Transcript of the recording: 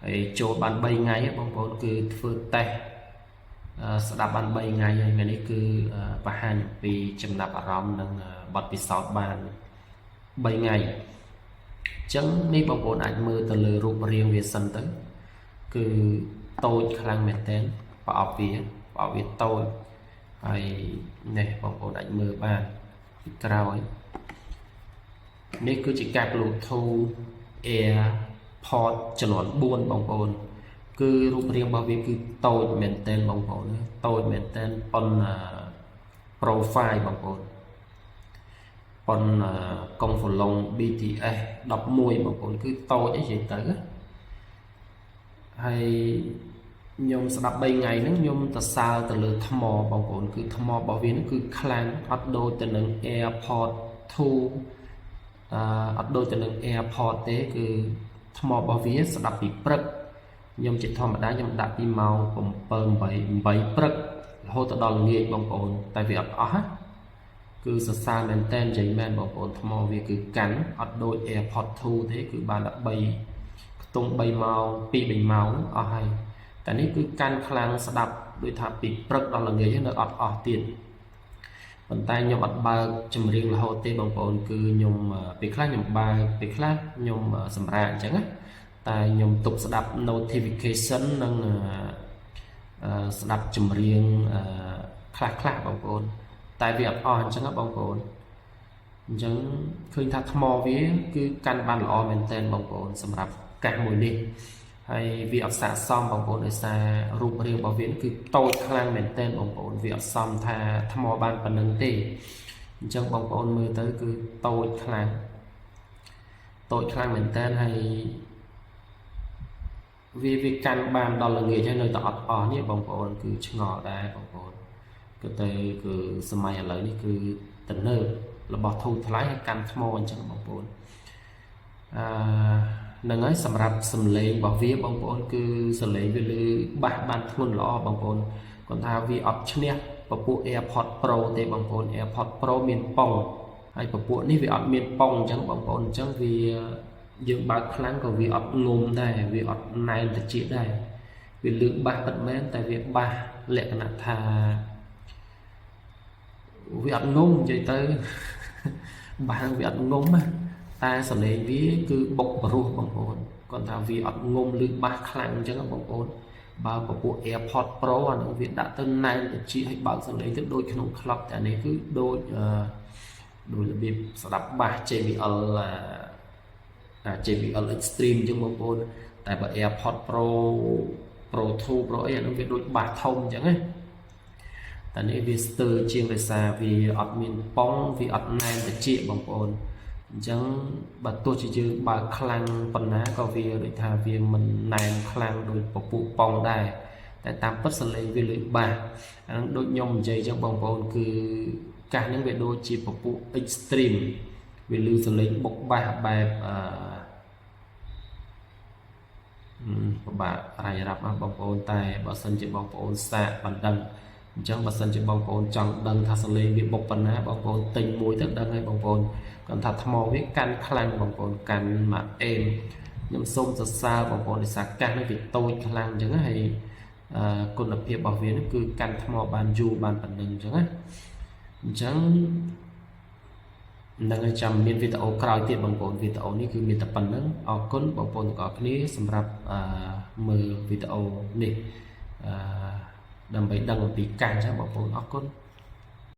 ហើយចូលបាន3ថ្ងៃបងប្អូនគឺធ្វើតេស្តស្ដាប់បាន3ថ្ងៃហើយថ្ងៃនេះគឺបង្ហាញអំពីចំណាប់អារម្មណ៍និងបទពិសោធន៍បាន3ថ្ងៃអញ្ចឹងនេះបងប្អូនអាចមើលទៅលើរូបរាងវាសិនទៅគឺតូចខ្លាំងមែនទែនប្រអប់វាតូចហើយនេះបងប្អូនអាចមើលបានពីក្រោយនេះគឺជាកាប Bluetooth AirPod ចំនួន4បងប្អូនគឺរូបរាងរបស់វាគឺតូចមែនទែនបងប្អូនតូចមែនទែនប៉ុន profile បងប្អូនប៉ុនកុងហ្វឡុង BTS 11បងប្អូនគឺតូចអីនិយាយទៅហើយខ្ញុំស្ដាប់3ថ្ងៃហ្នឹងខ្ញុំទៅសើទៅលើថ្មបងប្អូនគឺថ្មរបស់វាគឺខ្លាំងអត់ដូចទៅនឹង AirPod 2អត់ដូចទៅនឹង AirPod ទេគឺថ្មរបស់វាស្ដាប់ពីព្រឹកខ្ញុំជាធម្មតាខ្ញុំដាក់ពីម៉ោង7 8ព្រឹករហូតដល់ល្ងាចបងប្អូនតែវាអត់អស់គឺសរសើរមែនតែននិយាយមែនបងប្អូនថ្មវាគឺកាន់អត់ដូច AirPod 2ទេគឺបានដល់3ខ្ទង់3ម៉ោង2 3ម៉ោងអស់ហើយតែនេះគឺកាន់ខ្លាំងស្ដាប់ដូចថាពីព្រឹកដល់ល្ងាចនៅអត់អស់ទៀតប៉ុន្តែខ្ញុំអត់បើកចម្រៀងរហូតទេបងប្អូនគឺខ្ញុំពេលខ្លះខ្ញុំបើកពេលខ្លះខ្ញុំសម្រាកអញ្ចឹងណាតែខ្ញុំទុកស្ដាប់ notification និងស្ដាប់ចម្រៀងខ្លះបងប្អូនតែវាអត់អស់អញ្ចឹងណាបងប្អូនអញ្ចឹងឃើញថាថ្មវាគឺកាន់បានល្អមែនទែនបងប្អូនសម្រាប់កាសមួយនេះហើយវាអត់ស័ក្តិសមបងប្អូនដោយសាររូបរាងរបស់វាគឺតូចខ្លាំងមែនទែនបងប្អូនវាអត់សមថាថ្មបានប៉ុណ្្នឹងទេអញ្ចឹងបងប្អូនមើលទៅគឺតូចខ្លាំងមែនទែនហើយវាកាន់បានដល់ល្ងាចហើយនៅតែអត់អស់នេះបងប្អូនគឺឆ្ងល់ដែរបងប្អូនគឺទៅគឺសម័យឥឡូវនេះគឺទំនើបរបស់ធូរថ្លៃហើយកាន់ថ្មអញ្ចឹងបងប្អូននឹងហើយសម្រាប់សំឡេងរបស់វាបងប្អូនគឺសំឡេងវាលើបាសបានធ្ងន់ល្អបងប្អូនគាត់ថាវាអត់ឈ្នះពពួក AirPod Pro ទេបងប្អូន AirPod Pro មានប៉ុងហើយពពួកនេះវាអត់មានប៉ុងអញ្ចឹងបងប្អូនអញ្ចឹងវាយើងបើកខ្លាំងក៏វាអត់ងុំដែរវាអត់ណែនតិចដែរវាលើបាសពិតមែនតែវាបាសលក្ខណៈថាវាអត់ងុំនិយាយទៅបាសវាអត់ងុំតែសំឡេងវាគឺបុកបរោះបងប្អូនគាត់ថាវាអត់ងុំលើបាសខ្លាំងអញ្ចឹងបងប្អូនបើពពួក AirPod Pro អានោះវាដាក់ទៅណែនតិចឲ្យបើកសំឡេងទៅដូចក្នុង club តែនេះគឺដូចរបៀបស្ដាប់បាស JBL Extreme អញ្ចឹងបងប្អូនតែបើ AirPod Pro 2 Pro អីអានោះវាដូចបាសធំអញ្ចឹងណាតែនេះវាស្ទើរជាងដោយសារវាអត់មានប៉ុងវាអត់ណែនតិចបងប្អូនអញ្ចឹងបើទោះជាយើងបើកខ្លាំងប៉ុណ្ណាក៏វាដូចថាវាមិនណែនខ្លាំងដូចពពុះប៉ុងដែរតែតាមពិតសលេងវាលើបាសអានឹងដូចខ្ញុំនិយាយអញ្ចឹងបងប្អូនគឺកាសហ្នឹងវាដូចជាពពុះ Extreme វាលើសលេងបុកបាសបែបពិបាករ៉ាយរាប់ណាបងប្អូនតែបើសិនជាបងប្អូនសាកបណ្ដឹងអញ្ចឹងបើសិនជាបងប្អូនចង់ដឹងថាសលេងវាបុកប៉ុណ្ណាបងប្អូនទិញមួយទៅដឹងហើយបងប្អូនគាត់ថាថ្មវាកាន់ខ្លាំងបងប្អូនកាន់មកអេមខ្ញុំសូមសរសើរបងប្អូនដោយសារកាសនេះវាតូចខ្លាំងអញ្ចឹងហើយគុណភាពរបស់វាគឺកាន់ថ្មបានយូរបានប៉ុណ្្នឹងអញ្ចឹងណាអញ្ចឹងនឹងចាំមានវីដេអូក្រោយទៀតបងប្អូនវីដេអូនេះគឺមានតែប៉ុណ្្នឹងអរគុណបងប្អូនទាំងអស់គ្នាសម្រាប់មើលវីដេអូនេះដើម្បីដឹងអំពីកាសអញ្ចឹងបងប្អូនអរគុណ